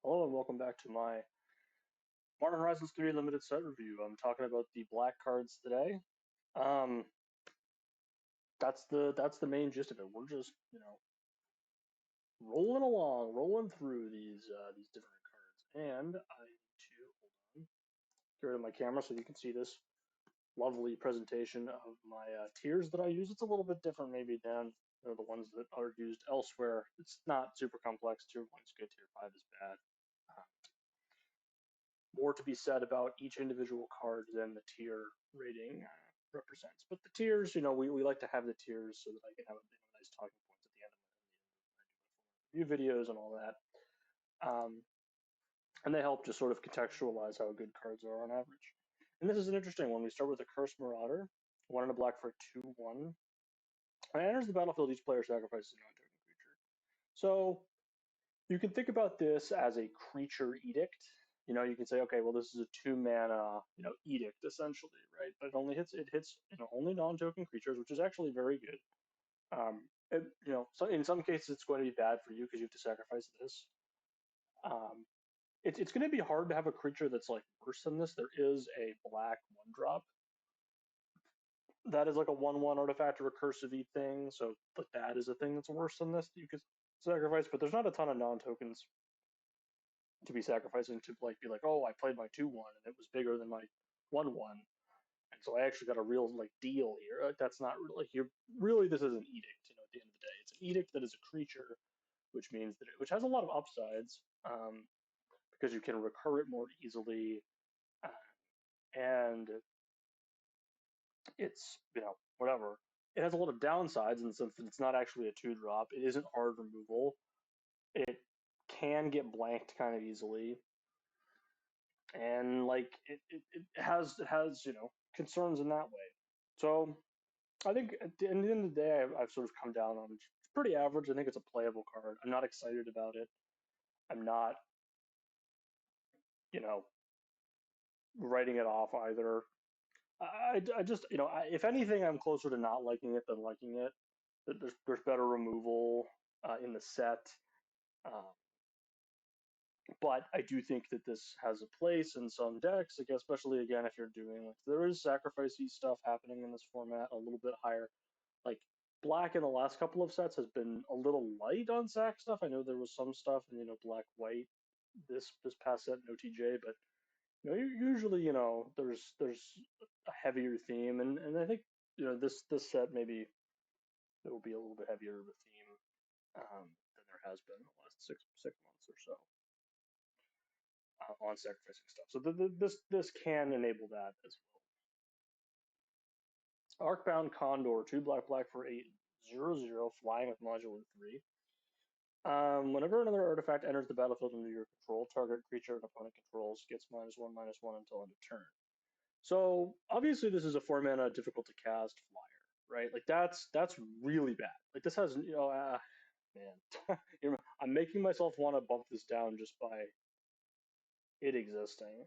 Hello and welcome back to my Modern Horizons 3 limited set review. I'm talking about the black cards today. Um, that's the main gist of it. We're just rolling along, rolling through these different cards, and I need to hold on, get rid of my camera so you can see this lovely presentation of my tiers that I use. It's a little bit different maybe than the ones that are used elsewhere. It's not super complex. Tier 1 is good, Tier 5 is bad. Uh, More to be said about each individual card than the tier rating represents. But the tiers, we like to have the tiers so that I can have nice talking points at the end of my review videos and all that. Um, and they help just sort of contextualize how good cards are on average. And this is an interesting one. We start with a Cursed Marauder, 1 and a black for 2/1. When it enters the battlefield, each player sacrifices a non-token creature. So you can think about this as a creature edict. You can say, okay, well, this is a 2 mana, edict essentially, right? But it hits only non-token creatures, which is actually very good. So in some cases it's going to be bad for you because you have to sacrifice this. Um, it's going to be hard to have a creature that's like worse than this. There is a black 1 drop that is like a 1/1 artifact or recursive thing. So, but that is a thing that's worse than this that you could sacrifice. But there's not a ton of non-tokens to be sacrificing to like be like, oh, I played my 2/1 and it was bigger than my 1/1, and so I actually got a real like deal here. That's not really like you're really this is an edict. At the end of the day, it's an edict that is a creature, which means that which has a lot of upsides because you can recur it more easily, uh, and it's whatever. It has a lot of downsides in the sense that it's not actually a 2 drop. It isn't hard removal. It can get blanked kind of easily and like it has concerns in that way. So I think at the end of the day, I've sort of come down on it's pretty average. I think it's a playable card. I'm not excited about it. I'm not you know writing it off either. I just if anything, I'm closer to not liking it than liking it. There's better removal in the set. Um, but I do think that this has a place in some decks, like especially again if you're doing like there is sacrificey stuff happening in this format a little bit higher. Like black in the last couple of sets has been a little light on sack stuff. I know there was some stuff in black white this past set in OTJ, but usually there's a heavier theme, and I think this set maybe it will be a little bit heavier of a theme than there has been in the last six months or so on sacrificing stuff. So this can enable that as well. Arcbound Condor, 2 black for 8/0/0, flying with modular 3. Whenever another artifact enters the battlefield under your control, target creature an opponent controls gets -1/-1 until end of turn. So obviously this is a 4 mana difficult to cast flyer, right? Like that's really bad. Like this has man, I'm making myself want to bump this down just by it existing.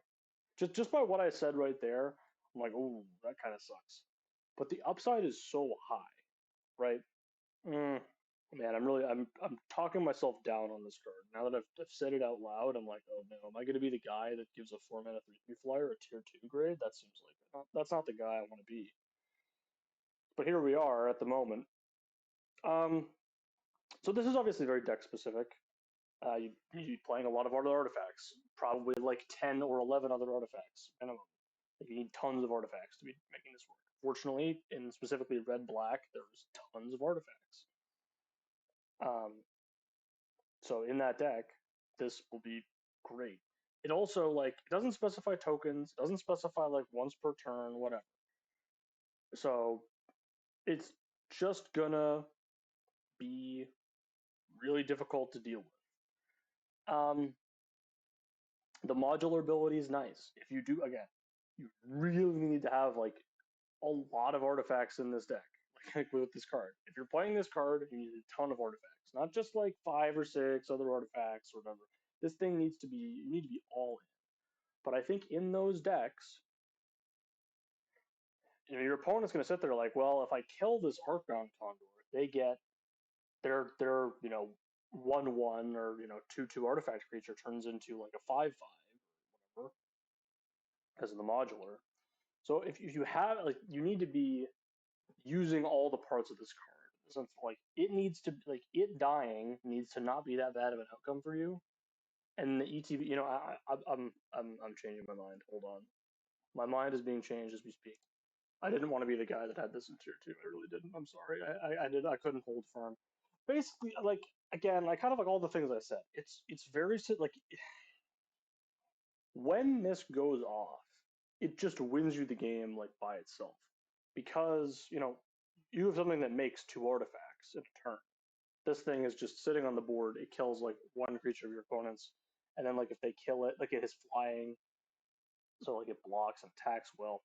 Just by what I said right there, I'm like, oh, that kind of sucks. But the upside is so high, right? Mm, man, I'm talking myself down on this card. Now that I've said it out loud, I'm like, oh no, am I going to be the guy that gives a 4 mana 3/3 flyer a tier 2 grade? That seems like that's not the guy I want to be. But here we are at the moment. Um, so this is obviously very deck specific. You'd be playing a lot of other artifacts, probably like 10 or 11 other artifacts minimum. You need tons of artifacts to be making this work. Fortunately, in specifically red black, there's tons of artifacts. Um, so in that deck, this will be great. It also it doesn't specify tokens, it doesn't specify like once per turn, whatever. So it's just gonna be really difficult to deal with. Um, the modular ability is nice. If you do again, you really need to have like a lot of artifacts in this deck, like with this card. If you're playing this card, you need a ton of artifacts, not just like 5 or 6 other artifacts or whatever. This thing needs to be you need to be all in. But I think in those decks, your opponent's going to sit there like, well, if I kill this Arcbound Condor, they get their 1/1 or 2/2 artifact creature turns into like a 5/5 or whatever because of the modular. So if you have like you need to be using all the parts of this card. In the sense like it needs to like it dying needs to not be that bad of an outcome for you. And the ETB, I'm changing my mind. Hold on, my mind is being changed as we speak. I didn't want to be the guy that had this in tier two. I really didn't. I'm sorry. I couldn't hold firm. Basically, like again, like kind of like all the things I said. It's very like when this goes off, it just wins you the game like by itself because you have something that makes two artifacts in a turn. This thing is just sitting on the board. It kills like one creature of your opponents, and then like if they kill it, like it is flying, so like it blocks and attacks well.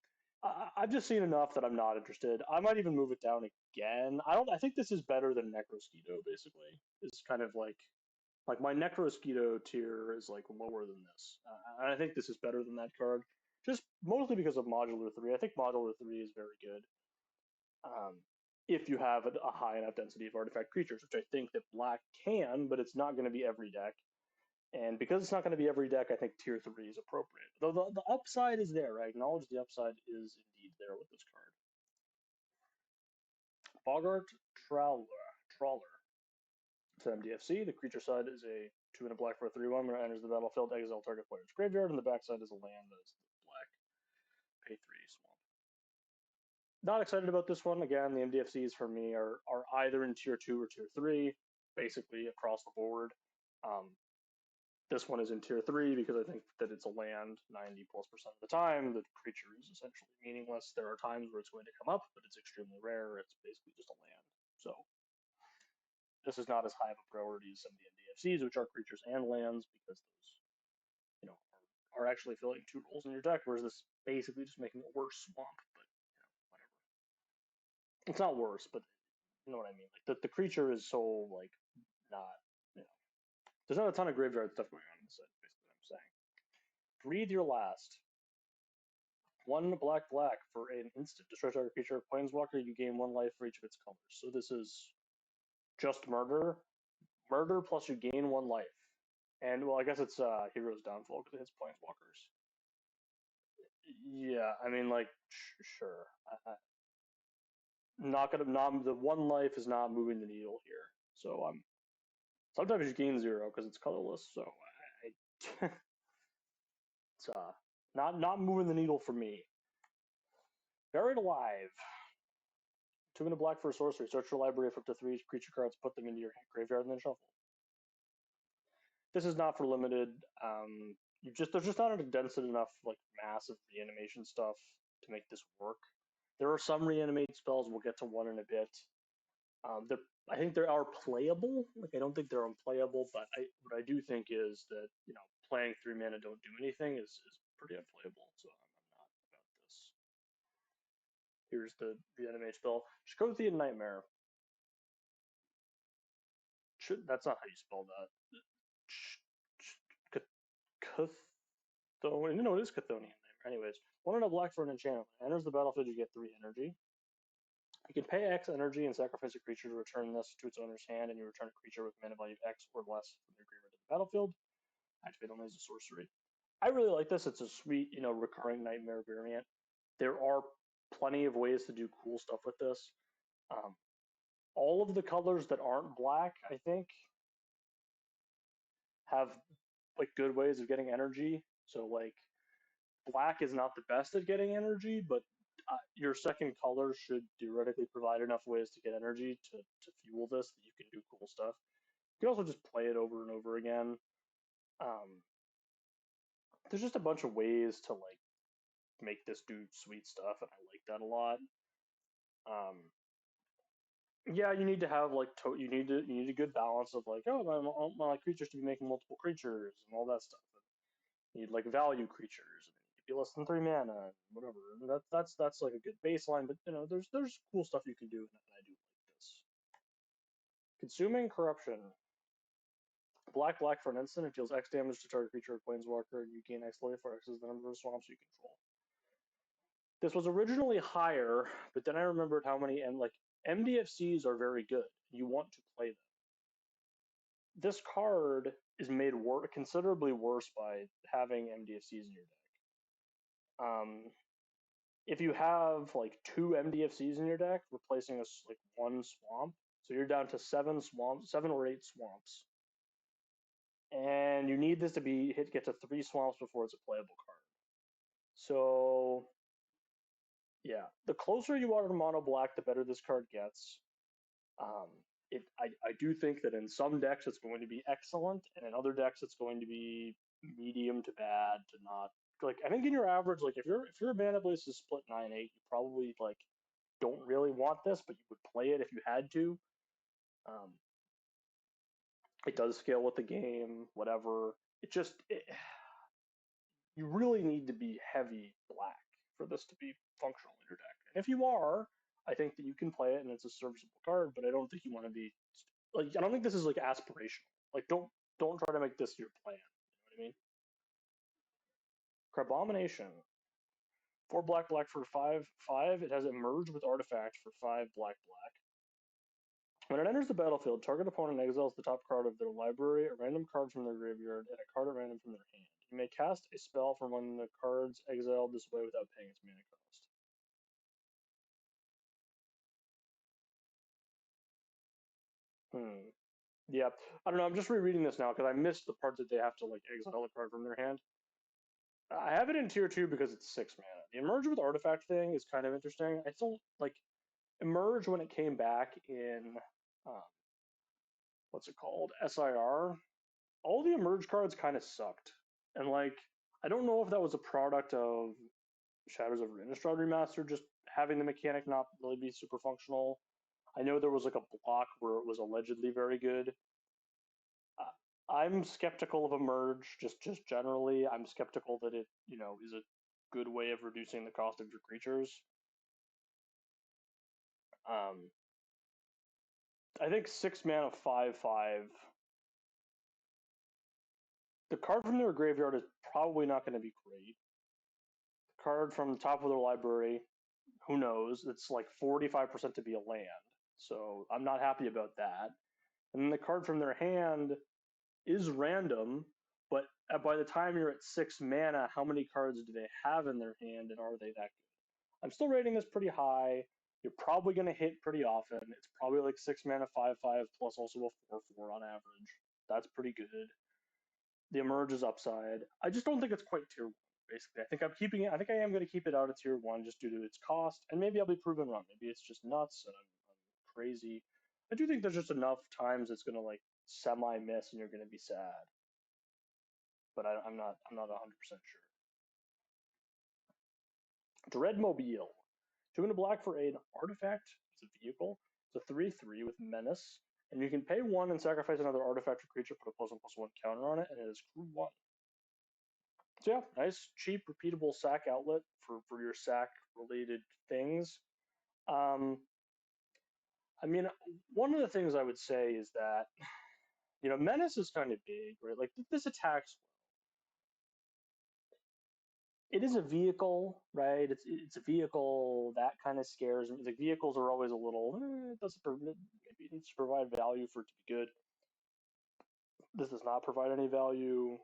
I've just seen enough that I'm not interested. I might even move it down again. I think this is better than Necrosquito. Basically, it's kind of like my Necrosquito tier is like lower than this. And I think this is better than that card, just mostly because of Modular 3. I think Modular 3 is very good. If you have a high enough density of artifact creatures, which I think that black can, but it's not going to be every deck. And because it's not going to be every deck, I think tier 3 is appropriate. Though the upside is there. I acknowledge the upside is indeed there with this card. Boggart Trawler. It's an MDFC. The creature side is a 2 and a black for a 3/1. When it enters the battlefield, exile target player's graveyard, and the backside is a land that is the black. Pay 3 swamp. Not excited about this one. Again, the MDFCs for me are either in tier 2 or tier 3, basically across the board. This one is in tier 3 because I think that it's a land 90+% of the time. The creature is essentially meaningless. There are times where it's going to come up, but it's extremely rare. It's basically just a land. So this is not as high of a priority as some of the MDFCs, which are creatures and lands, because those, are actually filling two roles in your deck, whereas this basically just making it worse swamp, but whatever. It's not worse, but you know what I mean. Like the creature is so like not there's not a ton of graveyard stuff going on in this set, basically what I'm saying. Breathe your last. 1 black for an instant. Destroy target creature, planeswalker, you gain 1 life for each of its colors. So this is just murder. Murder plus you gain 1 life. And well, I guess it's Hero's Downfall because it hits planeswalkers. Yeah, I mean, like, sure. Not gonna, not the 1 life is not moving the needle here. So sometimes you gain 0 because it's colorless. So it's not moving the needle for me. Buried Alive. 2 and a black for a sorcery. Search your library for up to 3 creature cards, put them into your graveyard, and then shuffle. This is not for limited. There's just not a density enough like massive reanimation stuff to make this work. There are some reanimate spells. We'll get to one in a bit. I think they are playable. Like I don't think they're unplayable, but what I do think is that playing 3 mana don't do anything is pretty unplayable. So I'm not about this. Here's the reanimate spell. Shkodhian Nightmare. That's not how you spell that. Chthonian. No, it is Chthonian. Anyways, 1 and a black for an enchantment. Enters the battlefield, you get 3 energy. You can pay X energy and sacrifice a creature to return this to its owner's hand, and you return a creature with mana value X or less from your graveyard to the battlefield. Activate only as a sorcery. I really like this. It's a sweet, recurring nightmare variant. There are plenty of ways to do cool stuff with this. All of the colors that aren't black, I think, have like good ways of getting energy. So like black is not the best at getting energy, but your second color should theoretically provide enough ways to get energy to fuel this that you can do cool stuff. You can also just play it over and over again. There's just a bunch of ways to like make this do sweet stuff, and I like that a lot. Yeah, you need to have like you need a good balance of like, oh, my creatures to be making multiple creatures and all that stuff. You need like value creatures, and you be less than 3 mana, whatever. And that's like a good baseline, but there's cool stuff you can do, and I do like this. Consuming Corruption. Black for an instant. It deals X damage to target creature or planeswalker, and you gain X life, or X is the number of swamps you control. This was originally higher, but then I remembered how many MDFCs are very good. You want to play them. this card is made considerably worse by having MDFCs in your deck. If you have like 2 MDFCs in your deck, replacing like 1 swamp, so you're down to 7 swamps, 7 or 8 swamps, and you need this to get to 3 swamps before it's a playable card. So yeah, the closer you are to mono black, the better this card gets. I do think that in some decks it's going to be excellent, and in other decks it's going to be medium to bad to not. Like I think in your average, like if your mana base is split 9-8, you probably like don't really want this, but you would play it if you had to. Um, it does scale with the game, whatever. You really need to be heavy black for this to be functional in your deck. And if you are, I think that you can play it and it's a serviceable card, but I don't think you want to be like I don't think this is like aspirational. Like don't try to make this your plan. You know what I mean? Crabomination. 4 black for 5/5. It has Emerge with Artifact for 5 black. When it enters the battlefield, target opponent exiles the top card of their library, a random card from their graveyard, and a card at random from their hand. You may cast a spell from one of the cards exiled this way without paying its mana cost. Yeah, I don't know. I'm just rereading this now because I missed the part that they have to like exile a card from their hand. I have it in tier 2 because it's 6 mana. The Emerge with Artifact thing is kind of interesting. I still like Emerge when it came back in um, what's it called, SIR. All the Emerge cards kind of sucked, and like I don't know if that was a product of Shadows of Innistrad Remastered just having the mechanic not really be super functional. I know there was like a block where it was allegedly very good. I'm skeptical of Emerge, just generally. I'm skeptical that it, is a good way of reducing the cost of your creatures. Um, I think 6 mana 5/5. The card from their graveyard is probably not going to be great. The card from the top of their library, who knows? It's like 45% to be a land, so I'm not happy about that. And then the card from their hand is random, but by the time you're at 6 mana, how many cards do they have in their hand, and are they that good? I'm still rating this pretty high. You're probably going to hit pretty often. It's probably like 6 mana 5/5 plus also a 4/4 on average. That's pretty good. The Emerge is upside. I just don't think it's quite tier 1. Basically, I think I'm keeping it. I think I am going to keep it out at tier 1 just due to its cost, and maybe I'll be proven wrong. Maybe it's just nuts and I'm crazy. I do think there's just enough times it's going to like semi miss and you're going to be sad, but I'm not 100% sure. Dreadmobile. 2 and a black for an artifact. It's a vehicle. It's a 3/3 with menace. And you can pay 1 and sacrifice another artifact or creature, put a +1/+1 counter on it, and it is crew 1. So yeah, nice, cheap, repeatable sack outlet for your sack related things. Um, I mean, one of the things I would say is that, menace is kind of big, right? Like this attacks, it is a vehicle, right? It's a vehicle that kind of scares me. Like vehicles are always a little. It doesn't maybe it needs to provide value for it to be good. This does not provide any value.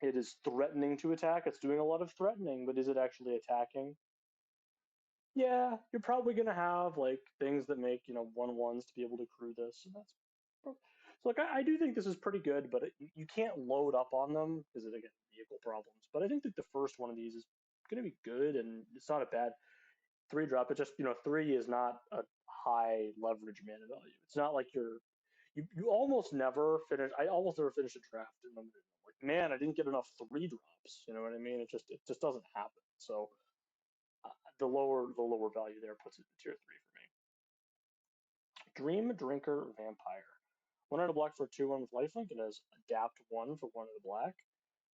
It is threatening to attack. It's doing a lot of threatening, but is it actually attacking? Yeah, you're probably gonna have like things that make 1/1s to be able to crew this, and that's so. Like I do think this is pretty good, but you can't load up on them because it again vehicle problems. But I think that the first one of these is gonna be good, and it's not a bad 3 drop. It just 3 is not a high leverage mana value. It's not like you almost never finish. I almost never finish a draft in limited. Like man, I didn't get enough 3 drops. You know what I mean? It just doesn't happen. So the lower value there puts it in tier 3 for me. Dream Drinker Vampire. 1 and a black for 2/1 with lifelink. It has adapt 1 for 1 and a black.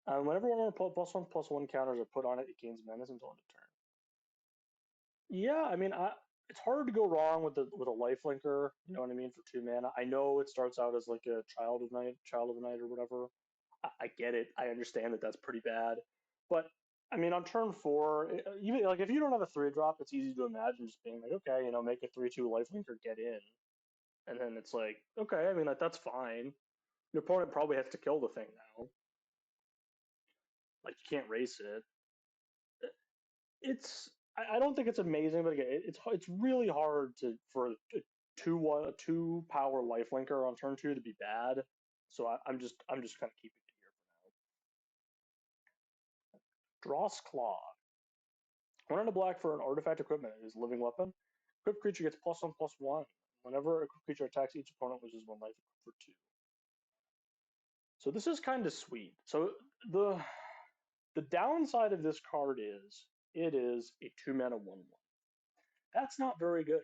Whenever one of the +1/+1 counters are put on it, it gains menace until end of turn. Yeah, I mean, it's hard to go wrong with a lifelinker. You know what I mean, for 2 mana. I know it starts out as like a child of the night or whatever. I get it. I understand that that's pretty bad, but I mean, on turn 4, even like if you don't have a 3 drop, it's easy to imagine just being like, okay, make a 3/2 lifelinker, get in. And then it's like, okay, I mean, that's fine. Your opponent probably has to kill the thing now. Like, you can't race it. It's I don't think it's amazing, but again, it's really hard for a two power lifelinker on turn two to be bad. So I'm just kind of keeping it here for now. Dross Claw. 1 and a black for an artifact equipment. It is a living weapon. Equipped creature gets +1/+1. Whenever a equipped creature attacks, each opponent loses 1 life for 2. So this is kind of sweet. So the downside of this card is it is a 2 mana 1/1. That's not very good.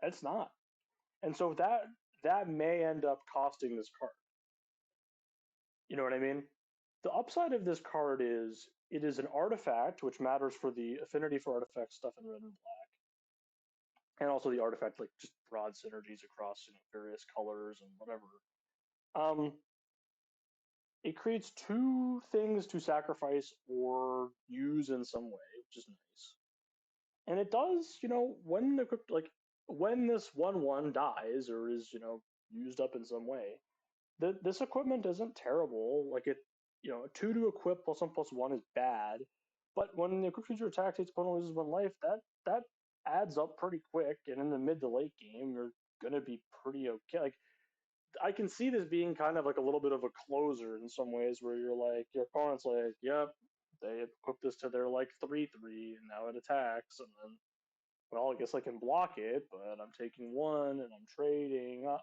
It's not. And so that may end up costing this card. You know what I mean? The upside of this card is it is an artifact, which matters for the affinity for artifact stuff in red and black, and also the artifact like just broad synergies across various colors and whatever. Um, it creates 2 things to sacrifice or use in some way, which is nice. And it does, when the like when this 1/1 dies or is used up in some way, this equipment isn't terrible. Like a 2 to equip +1/+1 is bad, but when the equipped creature attacks, its opponent loses 1 life. That adds up pretty quick, and in the mid to late game, you're gonna be pretty okay. Like I can see this being kind of like a little bit of a closer in some ways, where you're like your opponent's like, yep, they equipped this to their like 3/3, and now it attacks, and then well, I guess I can block it, but I'm taking 1 and I'm trading. Not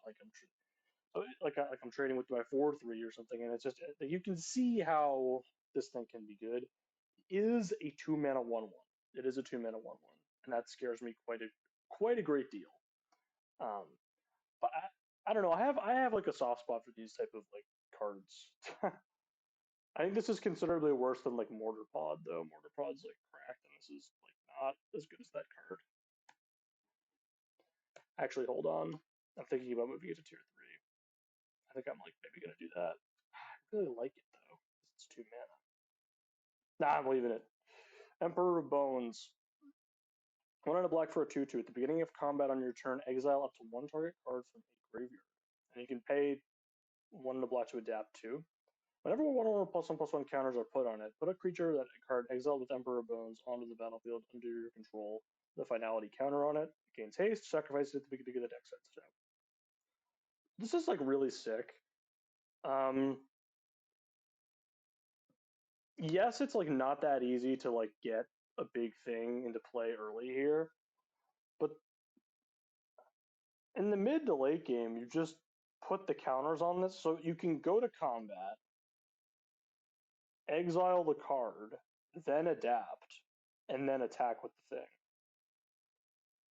like I'm trading with my 4/3 or something, and it's just you can see how this thing can be good. It is a 2 mana 1/1. It is a 2 mana 1/1, and that scares me quite a great deal. Um, but I don't know. I have like a soft spot for these type of like cards. I think this is considerably worse than like Mortar Pod though. Mortar Pod's like cracked, and this is like not as good as that card. Actually, hold on. I'm thinking about moving it to tier 3. I think I'm like maybe gonna do that. I really like it though. It's 2 mana. Nah, I'm leaving it. Emperor of Bones. 1 and a black for a 2/2. At the beginning of combat on your turn, exile up to 1 target card from a graveyard. And you can pay 1 and a black to adapt to. Whenever 1/1 +1/+1 counters are put on it, put a creature that card exiled with Emperor of Bones onto the battlefield under your control. The finality counter on it. It gains haste, sacrifice it at the beginning of the deck, sets it out. This is like really sick. Yes, it's like not that easy to like get a big thing into play early here, but in the mid to late game, you just put the counters on this so you can go to combat, exile the card, then adapt, and then attack with the thing.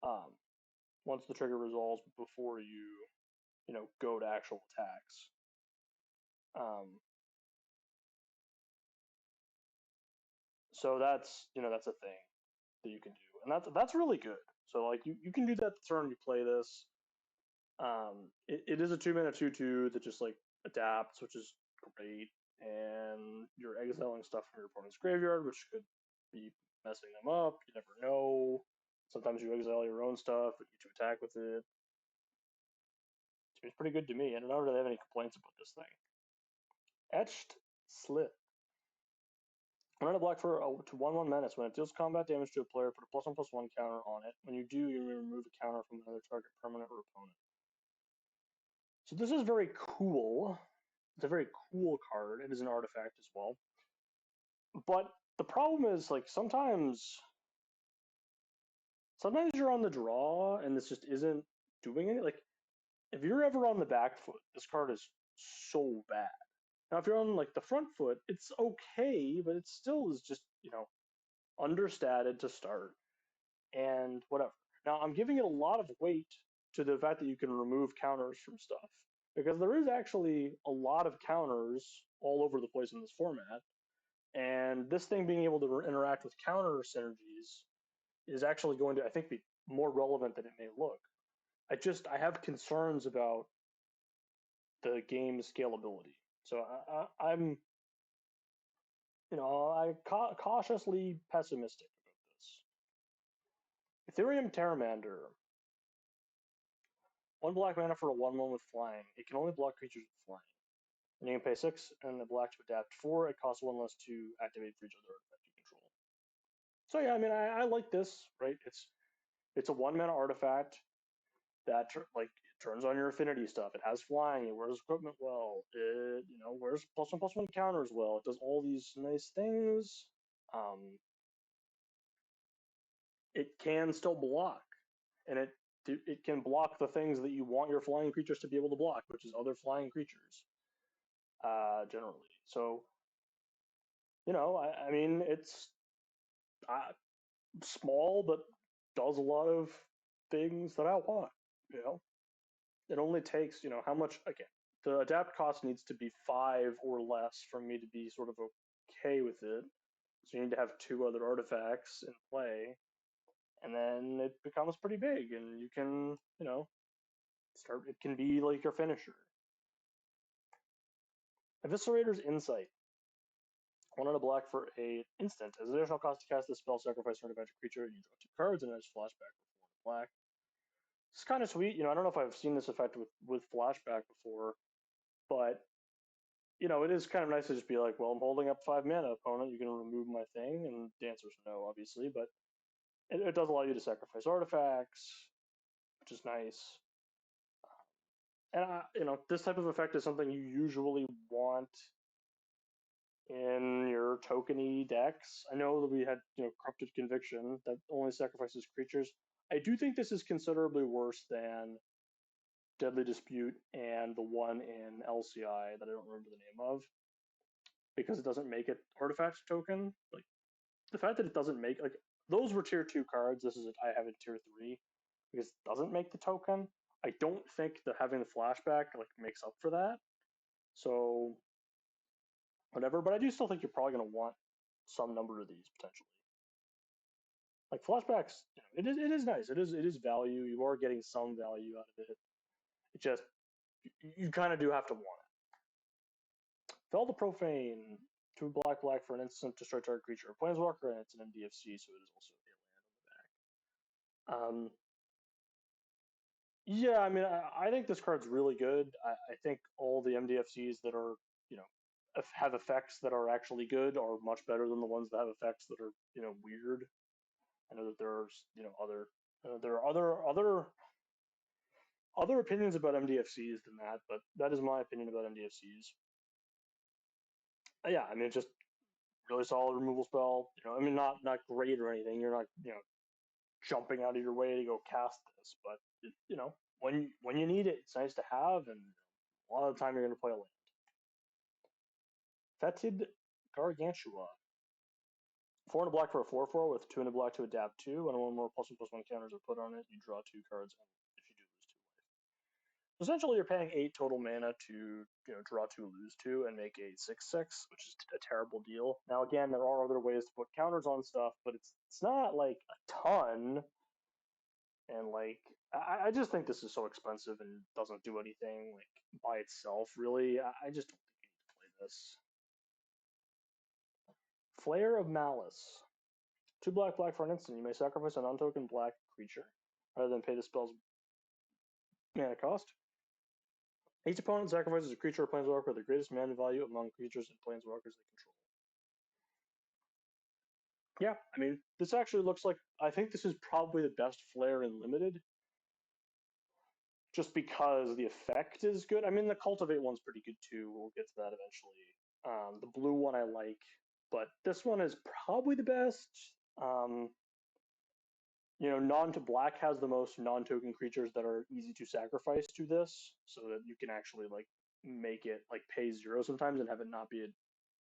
Um, once the trigger resolves before you go to actual attacks. So that's a thing that you can do, and that's really good. So like you can do that the turn you play this. It is a 2 mana 2/2 that just like adapts, which is great, and you're exiling stuff from your opponent's graveyard, which could be messing them up. You never know. Sometimes you exile your own stuff, but you get to attack with it. Seems pretty good to me. I don't really have any complaints about this thing. Etched Slit. 1 and a black for to 1/1 menace. When it deals combat damage to a player, put a +1/+1 counter on it. When you do, you may remove a counter from another target, permanent or opponent. So this is very cool. It's a very cool card. It is an artifact as well. But the problem is like sometimes you're on the draw and this just isn't doing it. Like if you're ever on the back foot, this card is so bad. Now if you're on like the front foot, it's okay, but it still is just, understated to start and whatever. Now I'm giving it a lot of weight to the fact that you can remove counters from stuff. Because there is actually a lot of counters all over the place in this format. And this thing being able to interact with counter synergies is actually going to, I think, be more relevant than it may look. I have concerns about the game's scalability. So I'm, cautiously pessimistic about this. Ethereum Terramander. 1 black mana for a 1/1 with flying. It can only block creatures with flying. And you can pay 6 and a black to adapt 4. It costs 1 less to activate for each other artifact you control. So yeah, I mean, I like this, right? It's a 1 mana artifact that like it turns on your affinity stuff. It has flying. It wears equipment well. It wears +1/+1 counters well. It does all these nice things. It can still block, and it can block the things that you want your flying creatures to be able to block, which is other flying creatures, generally. So I mean, it's small, but does a lot of things that I want. It only takes how much again. The adapt cost needs to be 5 or less for me to be sort of okay with it. So you need to have 2 other artifacts in play, and then it becomes pretty big, and you can start. It can be like your finisher. Eviscerator's Insight. 1 and a black for a instant. As additional cost to cast this spell, sacrifice an adventure creature, and you draw 2 cards, and it has flashback for 4 and a black. It's kind of sweet. I don't know if I've seen this effect with flashback before, but it is kind of nice to just be like, well, I'm holding up 5 mana, opponent. You can remove my thing, and the answer is no, obviously, but it does allow you to sacrifice artifacts, which is nice. And this type of effect is something you usually want in your tokeny decks. I know that we had Corrupted Conviction that only sacrifices creatures. I do think this is considerably worse than Deadly Dispute and the one in LCI that I don't remember the name of, because it doesn't make it artifact token. Like the fact that it doesn't make those were tier 2 cards. This is I have it tier 3 because it doesn't make the token. I don't think that having the flashback makes up for that. So whatever, but I do still think you're probably going to want some number of these potentially. Like flashbacks, it is nice. It is value. You are getting some value out of it. It just you kind of do have to want it. Fel the Profane, 2 black for an instant, destroy target creature or planeswalker, and it's an MDFC, so it is also a land on the back. Yeah, I mean, I think this card's really good. I think all the MDFCs that are have effects that are actually good are much better than the ones that have effects that are weird. I know that there's there are other opinions about MDFCs than that, but that is my opinion about MDFCs. Yeah, I mean, it's just really solid removal spell. I mean, not great or anything. You're not jumping out of your way to go cast this, but when you need it, it's nice to have, and a lot of the time you're going to play a land. Fetid Gargantua. 4 and a black for a 4/4 with 2 and a black to adapt 2, and 1 more +1/+1 counters are put on it. You draw 2 cards, and if you do, lose 2 life. Essentially, you're paying 8 total mana to draw 2, lose 2, and make a 6/6, which is a terrible deal. Now, again, there are other ways to put counters on stuff, but it's not like a ton. And I just think this is so expensive and doesn't do anything by itself. Really, I just don't think you need to play this. Flare of Malice. 2 black for an instant. You may sacrifice a non-token black creature rather than pay the spell's mana cost. Each opponent sacrifices a creature or planeswalker with the greatest mana value among creatures and planeswalkers they control. Yeah, I mean, this actually looks like, I think this is probably the best Flare in Limited. Just because the effect is good. I mean, the Cultivate one's pretty good too. We'll get to that eventually. The blue one I like, but this one is probably the best. Non-to-black has the most non-token creatures that are easy to sacrifice to this, so that you can actually make it pay 0 sometimes and have it not be a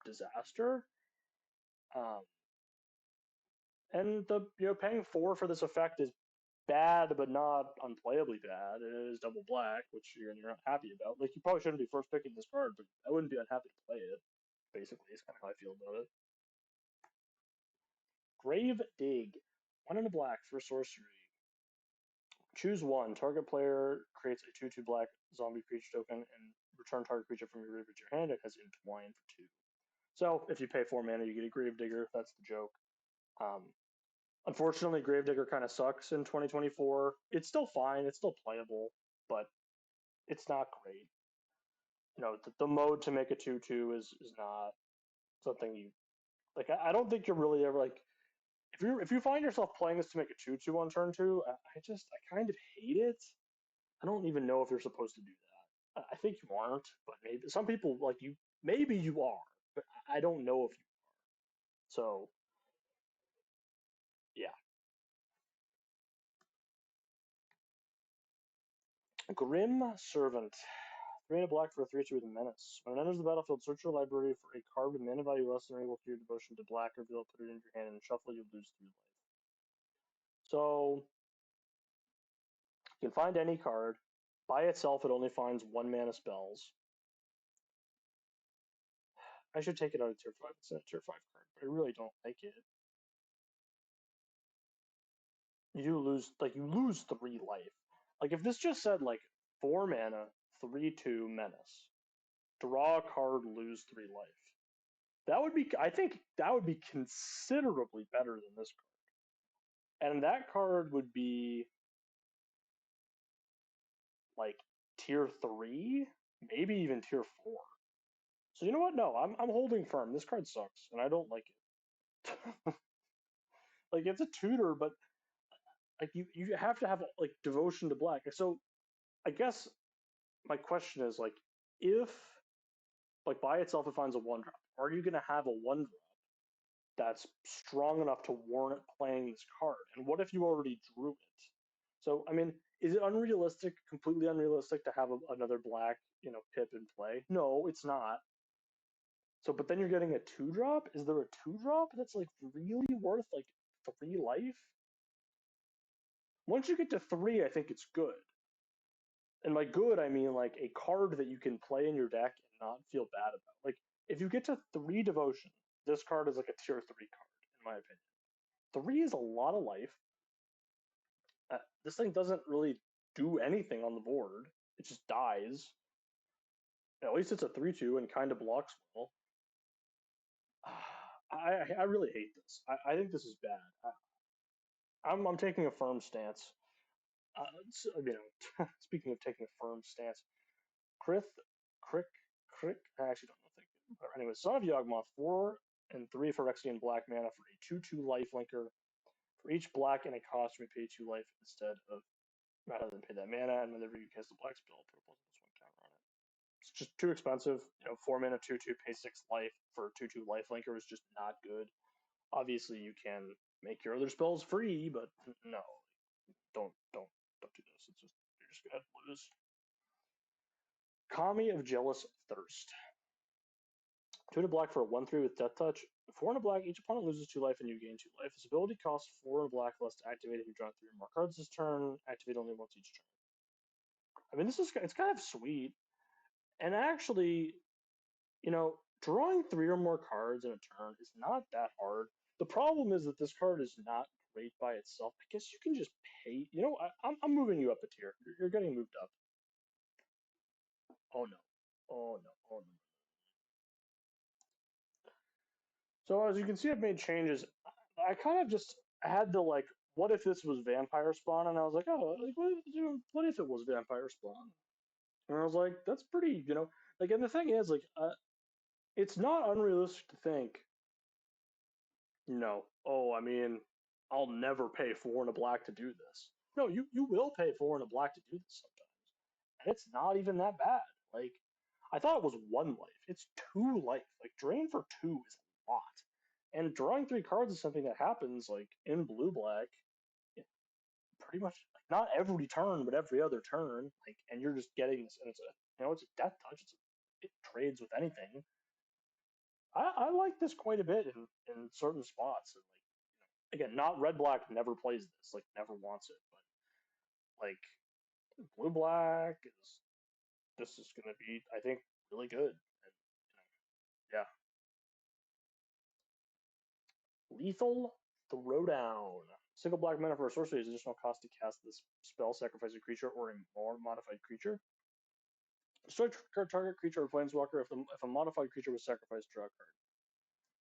disaster. And the paying 4 for this effect is bad, but not unplayably bad. It is double black, which you're not happy about. You probably shouldn't be first picking this card, but I wouldn't be unhappy to play it. Basically, is kind of how I feel about it. Grave Dig. 1 and a black for sorcery. Choose 1. Target player creates a 2/2 black zombie creature token and return target creature from your graveyard to your hand. It has Entwine for 2. So if you pay 4 mana, you get a Gravedigger. That's the joke. Unfortunately, Gravedigger kind of sucks in 2024. It's still fine. It's still playable, but it's not great. You know, the mode to make a 2/2 is not something you like. I don't think you're really ever like if you find yourself playing this to make a 2/2 on turn two. I kind of hate it. I don't even know if you're supposed to do that. I think you aren't, but maybe some people like you. Maybe you are, but I don't know if you are. So yeah, Grim Servant. 3 and a black for a 3/2 with a menace. When it enters the battlefield, search your library for a card with mana value less than or equal to your devotion to black, reveal it, put it in your hand, and shuffle. You lose 3 life. So you can find any card. By itself, it only finds 1 mana spells. I should take it out of tier 5. It's a tier 5 card, but I really don't like it. You do lose, like, you lose 3 life. Like, if this just said, like, 4 mana, 3/2 menace, draw a card, lose 3 life. That would be, I think, that would be considerably better than this card. And that card would be, like, tier 3, maybe even tier 4. So you know what? No, I'm holding firm. This card sucks, and I don't like it. Like, it's a tutor, but like you have to have like devotion to black. So I guess my question is like, if like by itself it finds a 1 drop, are you gonna have a 1 drop that's strong enough to warrant playing this card? And what if you already drew it? So I mean, is it unrealistic, completely unrealistic to have another black, you know, pip in play? No, it's not. So, but then you're getting a 2 drop. Is there a 2 drop that's like really worth like 3 life? Once you get to 3, I think it's good. And by good, I mean like a card that you can play in your deck and not feel bad about. Like if you get to 3 devotion, this card is like a tier 3 card, in my opinion. 3 is a lot of life. This thing doesn't really do anything on the board. It just dies. At least it's a 3/2 and kind of blocks well. I really hate this. I think this is bad. I'm taking a firm stance. You know, speaking of taking a firm stance, Krith, Crick, Crick. I actually don't know. Anyway, Son of Yawgmoth, 4 and 3 for Phyrexian black mana for a 2/2 life linker. For each black and a cost, we pay 2 life instead of rather than pay that mana. And whenever you cast the black spell, put a +1/+1 counter on it. It's just too expensive. You know, 4 mana 2/2 pay 6 life for 2/2 life linker is just not good. Obviously, you can make your other spells free, but no, don't do this. It's just you're just gonna lose. Kami of Jealous Thirst. 2 and a black for a 1/3 with Death Touch. 4 and a black, each opponent loses 2 life and you gain 2 life. This ability costs 4 and a black less to activate if you draw 3 or more cards this turn. Activate only once each turn. I mean, it's kind of sweet. And actually, you know, drawing 3 or more cards in a turn is not that hard. The problem is that this card is not great by itself. I guess you can just pay. You know, I'm moving you up a tier. You're getting moved up. Oh no. Oh no. Oh no. So as you can see, I've made changes. I kind of just had to like, what if this was Vampire Spawn? And I was like, oh, like, what if it was Vampire Spawn? And I was like, that's pretty, you know, like, and the thing is, like, it's not unrealistic to think, you know, oh, I mean, I'll never pay 4 and a black to do this. No, you will pay 4 and a black to do this sometimes, and it's not even that bad. Like, I thought it was 1 life. It's 2 life. Like, drain for 2 is a lot. And drawing 3 cards is something that happens like in blue black pretty much like, not every turn, but every other turn. Like, and you're just getting this, and it's a it's a death touch. It trades with anything. I like this quite a bit in certain spots. And like, again, not red black never plays this. Like, never wants it. But like blue black is this is going to be, I think, really good. And yeah, lethal throwdown. Single black mana for a sorcery is additional cost to cast this spell, sacrifice a creature or a more modified creature. Destroy target creature or planeswalker if a modified creature was sacrificed, draw a card.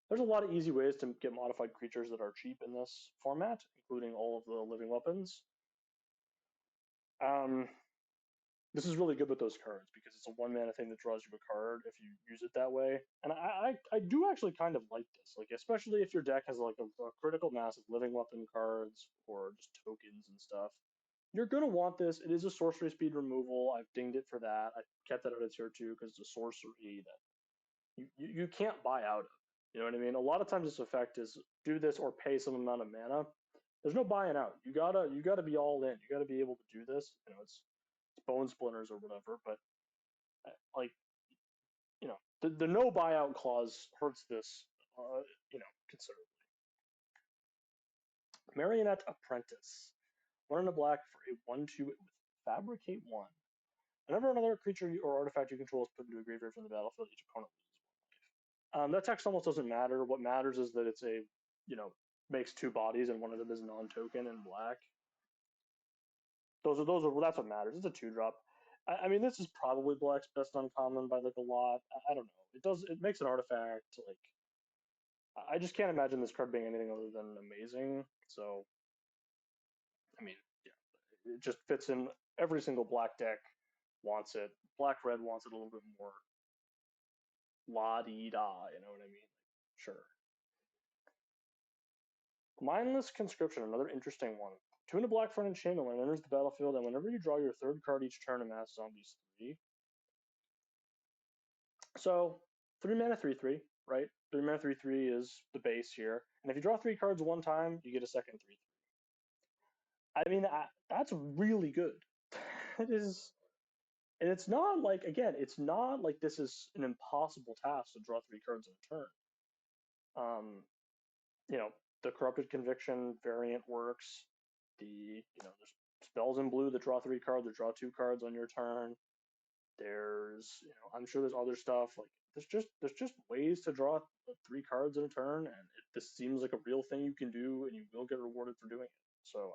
There's a lot of easy ways to get modified creatures that are cheap in this format, including all of the living weapons. This is really good with those cards because it's a 1 mana thing that draws you a card if you use it that way. And I do actually kind of like this, like especially if your deck has like a critical mass of living weapon cards or just tokens and stuff. You're gonna want this. It is a sorcery speed removal. I've dinged it for that. I kept that out of tier 2 because it's a sorcery that you can't buy out of. You know what I mean? A lot of times this effect is do this or pay some amount of mana. There's no buying out. You gotta be all in. You gotta be able to do this. You know, it's bone splinters or whatever, but like the no buyout clause hurts this considerably. Marionette Apprentice. 1 and a black for a 1/2 with Fabricate 1. Whenever another creature or artifact you control is put into a graveyard from the battlefield, each opponent loses 1 life. That text almost doesn't matter. What matters is that it's makes 2 bodies and one of them is non-token and black. That's what matters. It's a 2-drop. I mean, this is probably black's best uncommon by like a lot. I don't know. It makes an artifact like I just can't imagine this card being anything other than amazing. So, I mean, yeah, it just fits in. Every single black deck wants it. Black red wants it a little bit more. La di da, you know what I mean? Sure. Mindless Conscription, another interesting one. 2 and a black for an enchantment. When it enters the battlefield, and whenever you draw your 3rd card each turn, amass zombies 3. So 3 mana 3/3, right? 3 mana 3/3 is the base here, and if you draw 3 cards one time, you get a second 3/3. I mean, that's really good. It is, and it's not like it's not like this is an impossible task to draw 3 cards in a turn. You know, the Corrupted Conviction variant works. There's spells in blue that draw 3 cards, that draw 2 cards on your turn. There's, I'm sure there's other stuff like there's just ways to draw 3 cards in a turn, and this seems like a real thing you can do, and you will get rewarded for doing it. So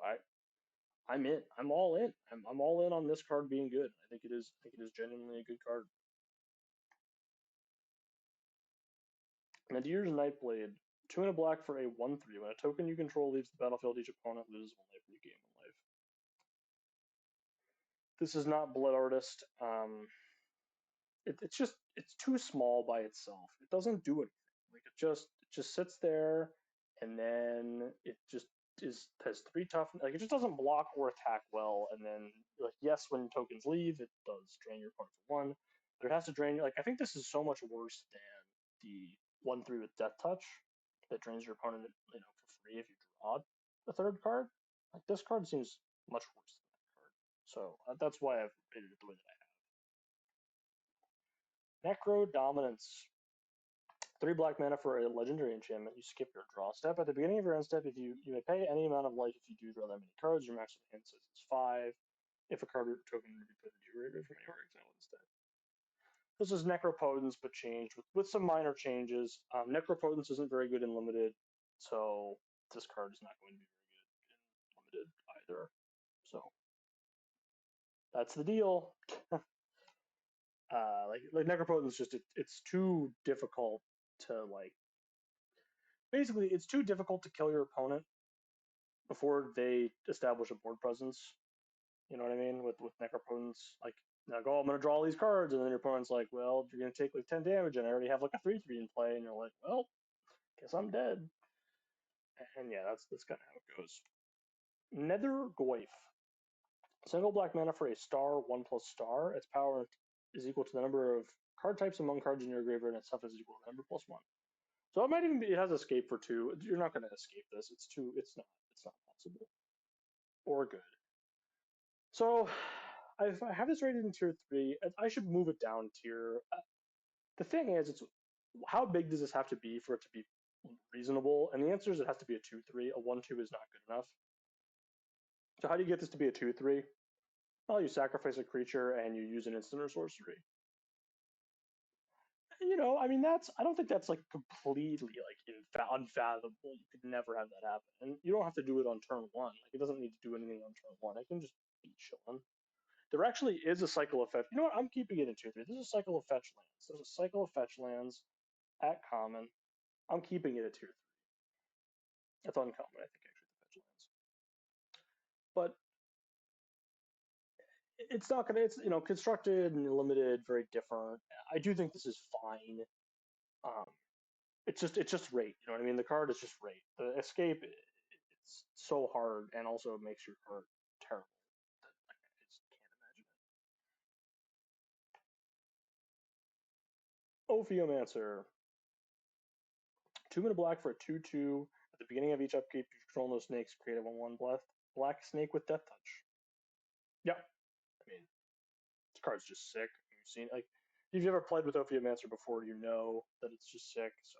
I'm in. I'm all in. I'm all in on this card being good. I think it is. I think it is genuinely a good card. Nadir's Nightblade. 2 and a black for a 1/3. When a token you control leaves the battlefield, each opponent loses 1 life and you gain 1 life. This is not Blood Artist. It's too small by itself. It doesn't do anything. Like it just sits there, and then it just has 3 tough. Like it just doesn't block or attack well. And then like yes, when tokens leave, it does drain your opponent for 1, but it has to drain. Like I think this is so much worse than the 1/3 with Death Touch that drains your opponent for free if you draw the 3rd card. Like this card seems much worse than that card. So that's why I've rated it the way that I have. Necro Dominance. 3 black mana for a legendary enchantment. You skip your draw step. At the beginning of your end step, if you may pay any amount of life if you do draw that many cards. Your maximum hand says it's 5. If a card or token to be put into your graveyard from anywhere, exile instead. This is Necropotence, but changed with some minor changes. Necropotence isn't very good in limited, so this card is not going to be very good in limited either. So that's the deal. like Necropotence, just it's too difficult to like. Basically, it's too difficult to kill your opponent before they establish a board presence. You know what I mean? With Necropotence, like oh, I'm gonna draw all these cards, and then your opponent's like, well, you're gonna take like 10 damage, and I already have like a 3/3 in play, and you're like, well, guess I'm dead. And yeah, that's kind of how it goes. Nether Goyf. Single black mana for a star, 1+star. Its power is equal to the number of card types among cards in your graveyard, and its toughness is equal to the number +1. So it might even be. It has escape for 2. You're not going to escape this. It's too. It's not. It's not possible or good. So I have this rated in tier 3. I should move it down tier. The thing is, it's how big does this have to be for it to be reasonable? And the answer is it has to be a 2/3. A 1/2 is not good enough. So how do you get this to be a 2/3? Well, you sacrifice a creature and you use an instant or sorcery. I mean, I don't think that's like completely like unfathomable. You could never have that happen, and you don't have to do it on turn 1. Like it doesn't need to do anything on turn 1. It can just be chilling. There actually is a cycle of fetch. You know what? I'm keeping it in 2/3. There's a cycle of fetch lands. There's a cycle of fetch lands at common. I'm keeping it at tier 3. That's uncommon, I think, actually, the fetch lands. But it's not gonna. It's constructed and limited, very different. I do think this is fine. Um, it's just rate. You know what I mean? The card is just rate. The escape, it's so hard and also makes your card terrible. Like, I just can't imagine it. Ophiomancer. 2 mana black for a 2/2. At the beginning of each upkeep, you control no snakes. Create a 1/1 black snake with Death Touch. Yep. I mean, this card's just sick. You've seen like if you've ever played with Ophiomancer before, you know that it's just sick. So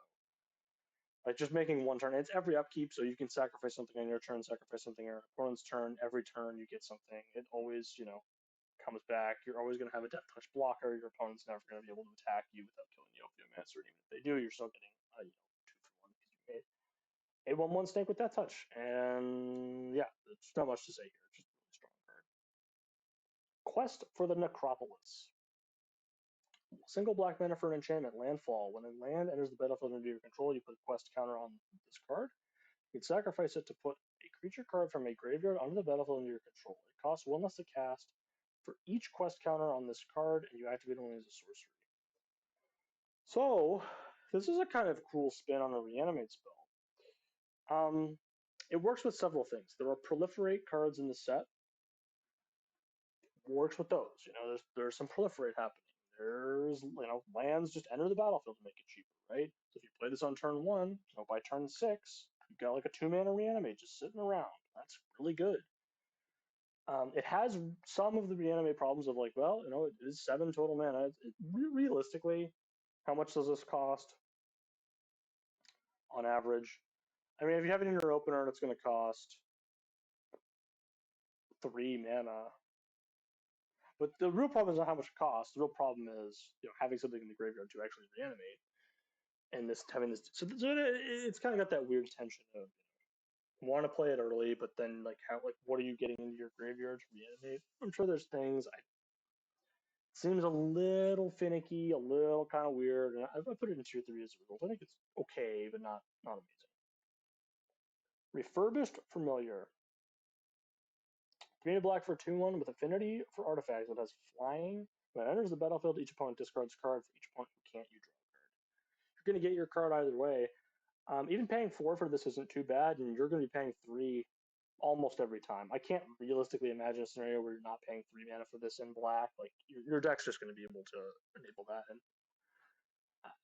like just making one turn, it's every upkeep, so you can sacrifice something on your turn, sacrifice something on your opponent's turn. Every turn you get something. It always, comes back. You're always going to have a Death Touch blocker. Your opponent's never going to be able to attack you without killing the Ophiomancer. And even if they do, you're still getting a 2-for-1 because you made a 1/1 snake with Death Touch. And yeah, there's not much to say here. It's just a really strong card. Quest for the Necropolis. Single black mana for an enchantment, Landfall. When a land enters the battlefield under your control, you put a quest counter on this card. You can sacrifice it to put a creature card from a graveyard onto the battlefield under your control. It costs 1 less to cast for each quest counter on this card, and you activate only as a sorcery. So, this is a kind of cool spin on a reanimate spell. It works with several things. There are proliferate cards in the set. Works with those. There's some proliferate happening. There's lands just enter the battlefield to make it cheaper, right? So if you play this on turn 1, by turn 6, you've got like a 2-mana reanimate just sitting around. That's really good. It has some of the reanimate problems of it is 7 total mana. Realistically, how much does this cost on average? I mean, if you have it in your opener, it's going to cost 3 mana. But the real problem is not how much it costs. The real problem is having something in the graveyard to actually reanimate, and having this. So it's kind of got that weird tension of want to play it early, but then what are you getting into your graveyard to reanimate? I'm sure there's things. Seems a little finicky, a little kind of weird. And I put it in tier 3 as a result. I think it's okay, but not amazing. Refurbished Familiar. 3 black for 2/1 with affinity for artifacts that has flying. When it enters the battlefield, each opponent discards a card. For each opponent who can't, you draw a card. You're going to get your card either way. Even paying 4 for this isn't too bad, and you're going to be paying 3 almost every time. I can't realistically imagine a scenario where you're not paying 3 mana for this in black. Like your deck's just going to be able to enable that.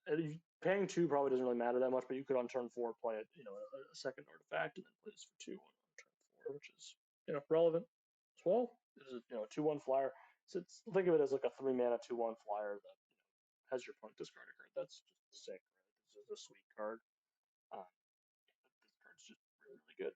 And paying 2 probably doesn't really matter that much, but you could on turn 4 play it, a second artifact and then play this for 2 on turn 4, which is relevant as well. This is a 2/1 flyer. So think of it as like a 3 mana 2/1 flyer that has your opponent discard a card. That's just sick, right? This is a sweet card. This card's just really, really good.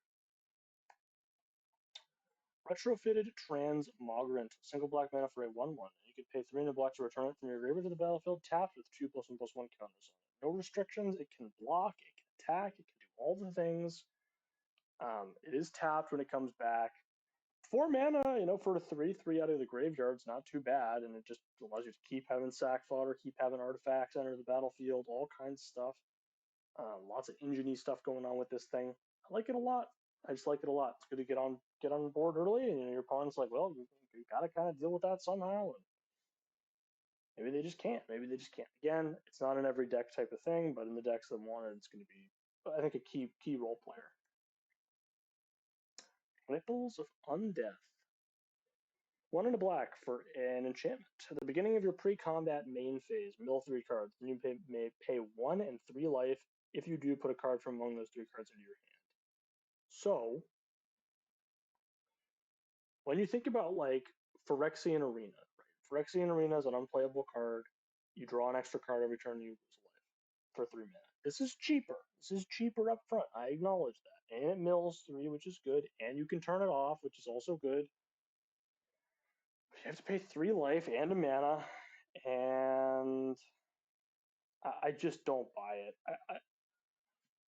Retrofitted Transmogrant. Single black mana for a 1/1. You can pay 3 black to return it from your graveyard to the battlefield tapped with 2+1/+1 counters on it. No restrictions. It can block, it can attack, it can do all the things. It is tapped when it comes back. 4 mana, for a 3/3 out of the graveyard's not too bad, and it just allows you to keep having sack fodder, keep having artifacts enter the battlefield, all kinds of stuff. Lots of engine-y stuff going on with this thing. I like it a lot. I just like it a lot. It's good to get on board early, and your opponent's like, well, you got to kind of deal with that somehow. And maybe they just can't. Maybe they just can't. Again, it's not an every deck type of thing, but in the decks that want it, it's going to be, I think, a key role player. Ripples of Undeath. 1 and a black for an enchantment. At the beginning of your pre-combat main phase, mill 3 cards. Then you may pay 1 and 3 life. If you do, put a card from among those 3 cards into your hand. So, when you think about Phyrexian Arena, right? Phyrexian Arena is an unplayable card. You draw an extra card every turn, you lose a life for 3 mana. This is cheaper. This is cheaper up front. I acknowledge that. And it mills 3, which is good. And you can turn it off, which is also good. But you have to pay 3 life and a mana. And I just don't buy it.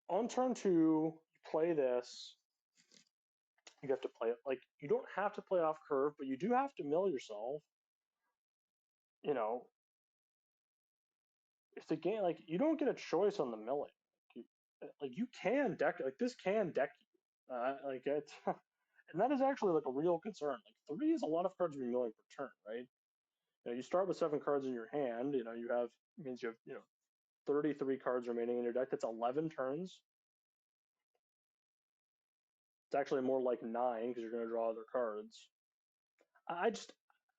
On turn 2, you play this. You have to play it. You don't have to play off curve, but you do have to mill yourself. If the game, you don't get a choice on the milling. You can deck, this can deck you. It's And that is actually like a real concern. Like 3 is a lot of cards you're milling per turn, right? You start with 7 cards in your hand. You have means you have 33 cards remaining in your deck. That's 11 turns. It's actually more like 9 because you're going to draw other cards. I just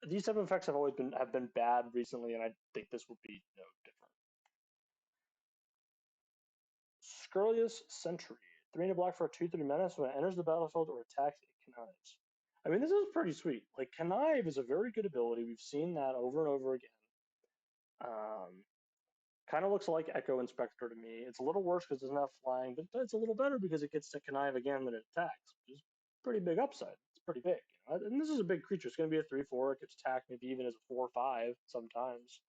these type of effects have been bad recently, and I think this will be no different. Scurrilous Sentry. 3 and a black for a 2/3 menace. When it enters the battlefield or attacks, it connives. I mean, this is pretty sweet. Like, connive is a very good ability. We've seen that over and over again. Kind of looks like Echo Inspector to me. It's a little worse because it doesn't have flying, but it's a little better because it gets to connive again when it attacks, which is pretty big upside. It's pretty big. And this is a big creature. It's going to be a 3/4. It gets attacked maybe even as a 4/5 sometimes.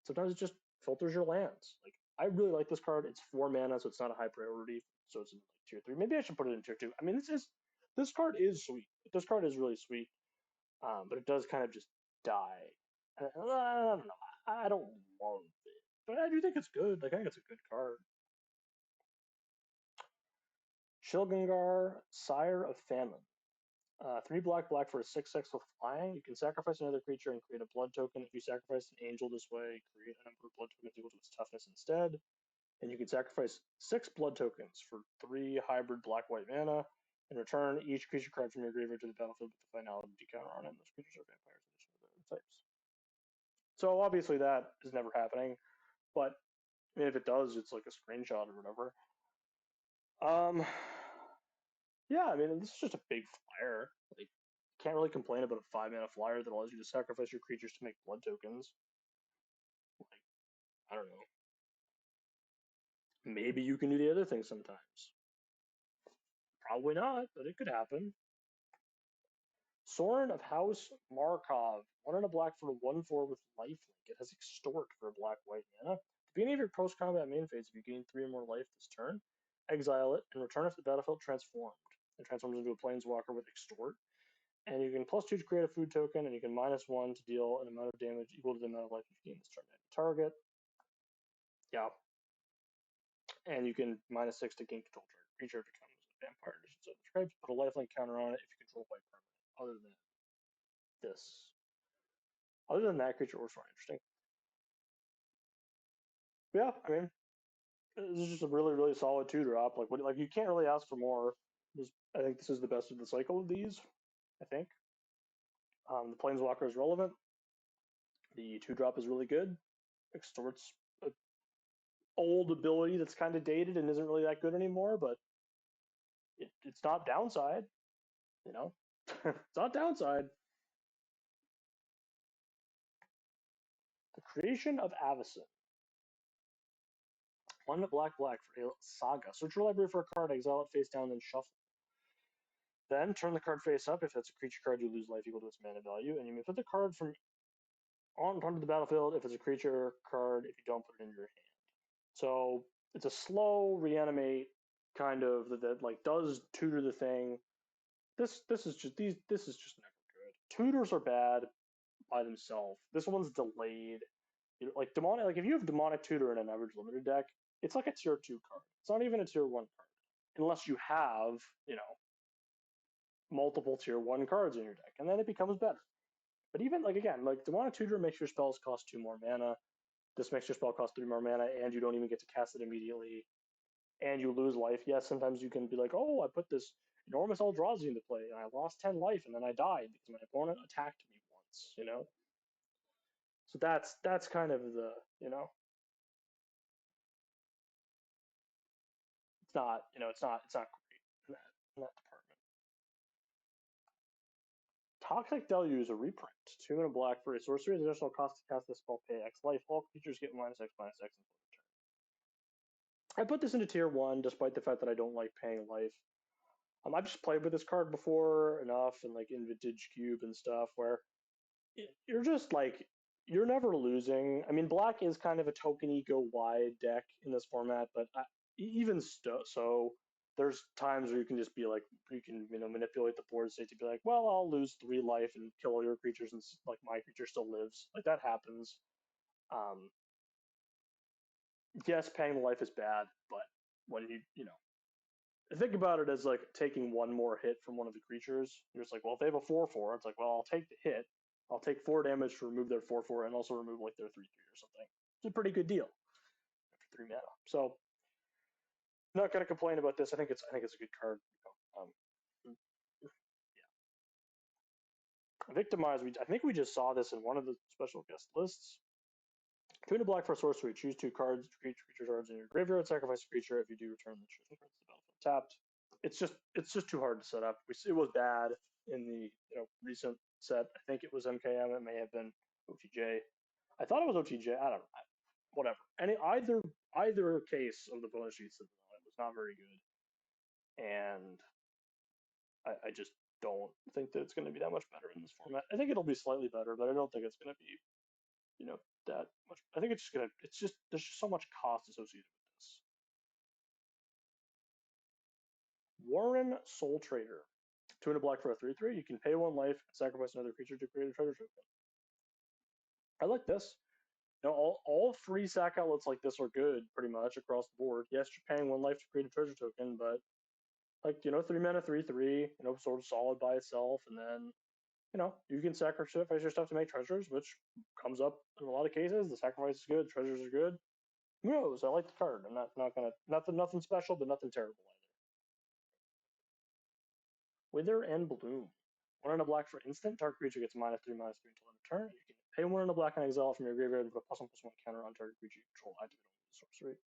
Sometimes it just filters your lands. Like, I really like this card. It's 4 mana, so it's not a high priority. So it's in like tier 3. Maybe I should put it in tier 2. I mean, this card is sweet. This card is really sweet, but it does kind of just die. I don't know. I don't love it, but I do think it's good. Like, I think it's a good card. Shilgangar, Sire of Famine. 3 black for a 6/6 with flying. You can sacrifice another creature and create a blood token. If you sacrifice an angel this way, create a number of blood tokens equal to its toughness instead. And you can sacrifice 6 blood tokens for 3 hybrid black-white mana. In return, each creature card from your graveyard to the battlefield with the finality counter on it. And those creatures are vampires in addition to their types. So obviously that is never happening, but I mean, if it does, it's like a screenshot or whatever. Yeah, I mean, this is just a big flyer. Like, can't really complain about a 5 mana flyer that allows you to sacrifice your creatures to make blood tokens. Like, I don't know. Maybe you can do the other thing sometimes. Probably not, but it could happen. Sorin of House Markov. 1 and a black for a 1/4 with lifelink. It has extort for a black-white mana. At the beginning of your post-combat main phase, if you gain 3 or more life this turn, exile it and return it to the battlefield transformed. It transforms into a planeswalker with extort. And you can +2 to create a food token, and you can -1 to deal an amount of damage equal to the amount of life you gain this turn at target. Yeah. And you can -6 to gain control target creature if it becomes a vampire edition. So describes put a lifelink counter on it if you control white permanent. Other than this. Other than that, creature works more interesting. But yeah, I mean, this is just a really, really solid 2-drop. Like you can't really ask for more. I think this is the best of the cycle of these. I think. The Planeswalker is relevant. The 2-drop is really good. Extorts a old ability that's kind of dated and isn't really that good anymore, but it's not downside. It's not downside. The Creation of Avacyn. 1 black for a Saga. Search your library for a card, exile it face down, then shuffle. Then turn the card face up. If that's a creature card, you lose life equal to its mana value, and you may put the card from onto the battlefield if it's a creature card. If you don't, put it in your hand. So it's a slow reanimate kind of that like does tutor the thing. This is just never good. Tutors are bad by themselves. This one's delayed. Like demonic, like if you have demonic tutor in an average limited deck, it's like a tier 2 card. It's not even a tier 1 card, unless you have multiple tier 1 cards in your deck, and then it becomes better. But even like again, like demonic tutor makes your spells cost 2 more mana. This makes your spell cost 3 more mana, and you don't even get to cast it immediately, and you lose life. Yes, sometimes you can be like, oh, I put this enormous Eldrazi into play, and I lost 10 life, and then I died because my opponent attacked me once. So that's kind of the it's not great in that department. Toxic Deluge is a reprint. 2 and a black for a sorcery. Additional cost to cast this spell, pay X life. All creatures get -X/-X until the turn. I put this into tier 1 despite the fact that I don't like paying life. I've just played with this card before enough and like in Vintage Cube and stuff where you're just like you're never losing. I mean, black is kind of a token go wide deck in this format, but even so, there's times where you can just be like, you can manipulate the board state to be like, well, I'll lose 3 life and kill all your creatures, and like my creature still lives. Like that happens. Yes, paying the life is bad, but when think about it as like taking one more hit from one of the creatures. You're just like, well, if they have a 4/4, it's like, well, I'll take the hit. I'll take 4 damage to remove their 4/4 and also remove like their 3/3 or something. It's a pretty good deal after 3 mana. So not gonna complain about this. I think it's a good card. Victimize. I think we just saw this in one of the special guest lists. 2 and a black for a sorcery. Choose 2 cards, creature cards in your graveyard. Sacrifice a creature. If you do, return the chosen cards to the battlefield tapped. It's just too hard to set up. It was bad in the recent set. I think it was MKM. It may have been OTJ. I thought it was OTJ. I don't know. Whatever. Either case of the bonus sheets it was not very good, and I just don't think that it's going to be that much better in this format. I think it'll be slightly better, but I don't think it's going to be that much. I think there's just so much cost associated with this. Warren Soul Trader. 2 and a black for a 3/3. You can pay 1 life and sacrifice another creature to create a treasure token. I like this. All free sack outlets like this are good pretty much across the board. Yes, you're paying 1 life to create a treasure token, but 3 mana 3/3, sort of solid by itself, and then you can sacrifice your stuff to make treasures, which comes up in a lot of cases. The sacrifice is good, treasures are good. Who knows? I like the card. I'm not gonna nothing special, but nothing terrible either. Wither and Bloom. 1 and a black for instant. Target creature gets -3/-3 until end of turn. You can pay 1 and a black and exile from your graveyard and put a +1/+1 counter on target creature you control. Activate only the sorcery.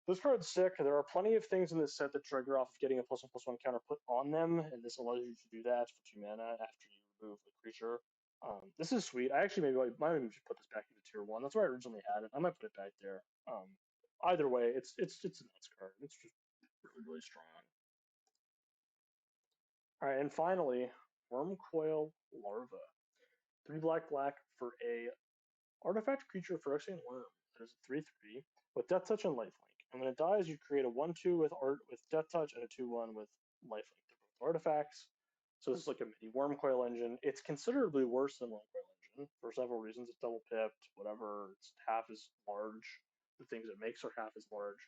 This card's sick. There are plenty of things in this set that trigger off of getting a +1/+1 counter put on them, and this allows you to do that for 2 mana after you remove the creature. This is sweet. I actually might even just put this back into tier 1. That's where I originally had it. I might put it back there. Either way, it's a nuts card. It's just really strong. All right, and finally, Wormcoil Larva. 3 black for a artifact creature for Phyrexian Worm. There's a 3/3 with Death Touch and Lifelink. And when it dies, you create a 1/2 with Death Touch and a 2/1 with Lifelink. They're both artifacts. So this is like a mini Wormcoil engine. It's considerably worse than Wormcoil engine for several reasons. It's double pipped, whatever. It's half as large. The things it makes are half as large.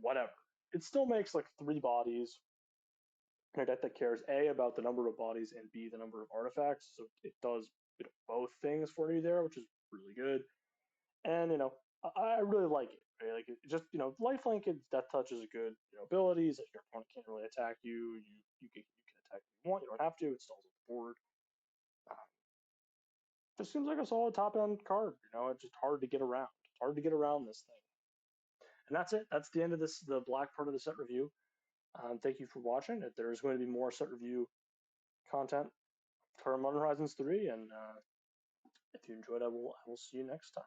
Whatever. It still makes like 3 bodies in a deck that cares A about the number of bodies and B the number of artifacts. So it does both things for you there, which is really good. And I really like it. Right? Like it just lifelink and death touch is a good abilities. If your opponent can't really attack you, you can attack if you want. You don't have to. It stalls on the board. Just seems like a solid top end card. It's just hard to get around. It's hard to get around this thing. And that's it. That's the end of the black part of the set review. Thank you for watching. There's going to be more set review content for Modern Horizons 3, and if you enjoyed, I will see you next time.